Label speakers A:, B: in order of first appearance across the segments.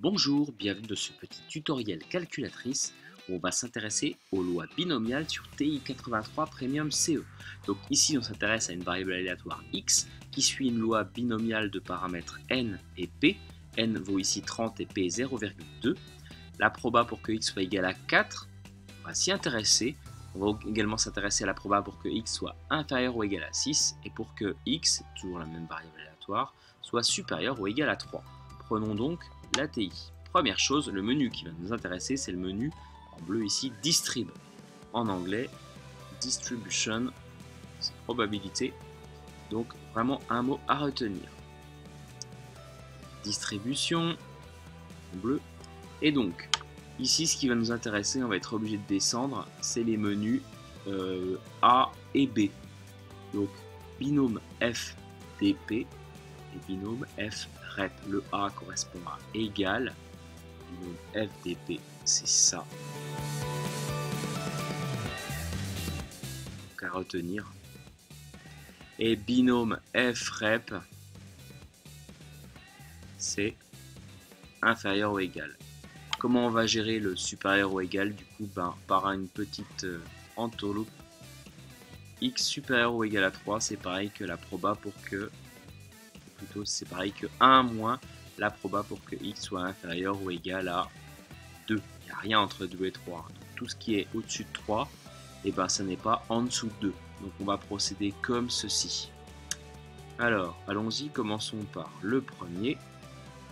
A: Bonjour, bienvenue dans ce petit tutoriel calculatrice où on va s'intéresser aux lois binomiales sur TI-83 Premium CE. Donc ici on s'intéresse à une variable aléatoire x qui suit une loi binomiale de paramètres n et p. N vaut ici 30 et p est 0,2. La proba pour que x soit égal à 4, on va s'y intéresser. On va également s'intéresser à la proba pour que x soit inférieur ou égal à 6 et pour que x, toujours la même variable aléatoire, soit supérieur ou égal à 3. Prenons donc la TI. Première chose, le menu qui va nous intéresser, c'est le menu en bleu ici, Distrib. En anglais, Distribution, c'est probabilité. Donc vraiment un mot à retenir. Distribution, en bleu. Et donc, ici, ce qui va nous intéresser, on va être obligé de descendre, c'est les menus A et B. Donc, binôme FDP et binôme FREP. Le A correspond à égal. Binôme FDP, c'est ça. Donc, à retenir. Et binôme FREP, c'est inférieur ou égal. Comment on va gérer le supérieur ou égal? Du coup, par une petite entourloupe. X supérieur ou égal à 3, c'est pareil que la proba pour que, plutôt c'est pareil que 1 moins la proba pour que x soit inférieur ou égal à 2. Il n'y a rien entre 2 et 3. Donc, tout ce qui est au-dessus de 3, et ça n'est pas en dessous de 2. Donc on va procéder comme ceci. Alors, allons-y, commençons par le premier.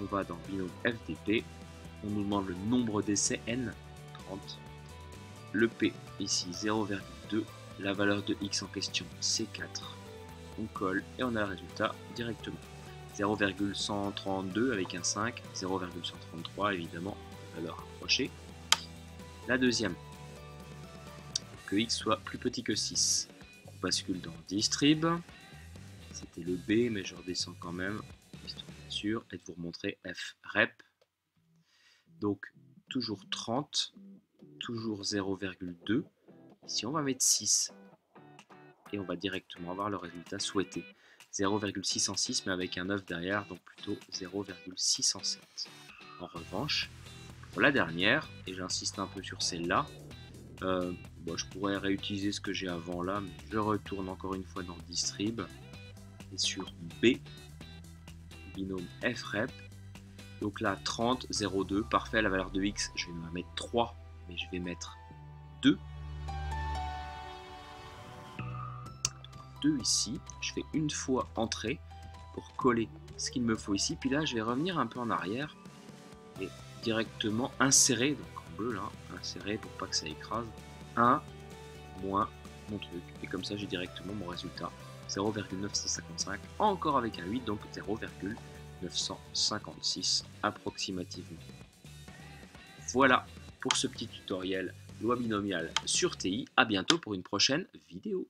A: On va dans binôme FDP. On nous demande le nombre d'essais n, 30. Le P, ici 0,2. La valeur de x en question, c'est 4. On colle et on a le résultat directement. 0,132 avec un 5, 0,133 évidemment, valeur approchée. La deuxième, que x soit plus petit que 6. On bascule dans Distrib. C'était le B, mais je redescends quand même, histoire d'être sûr, et de vous remontrer FREP. Donc, toujours 30, toujours 0,2. Ici, on va mettre 6 et on va directement avoir le résultat souhaité. 0,606 mais avec un 9 derrière, donc plutôt 0,607. En revanche, pour la dernière, et j'insiste un peu sur celle-là, je pourrais réutiliser ce que j'ai avant là, mais je retourne encore une fois dans Distrib et sur B, binôme FREP. Donc là, 30, 0,2, parfait, la valeur de x, je vais me mettre 3, mais je vais mettre 2. 2 ici, je fais une fois entrée pour coller ce qu'il me faut ici, puis là je vais revenir un peu en arrière et directement insérer, donc en bleu là, insérer pour pas que ça écrase, 1 moins mon truc, et comme ça j'ai directement mon résultat, 0,9655, encore avec un 8, donc 0,956 approximativement. Voilà pour ce petit tutoriel loi binomiale sur TI, à bientôt pour une prochaine vidéo.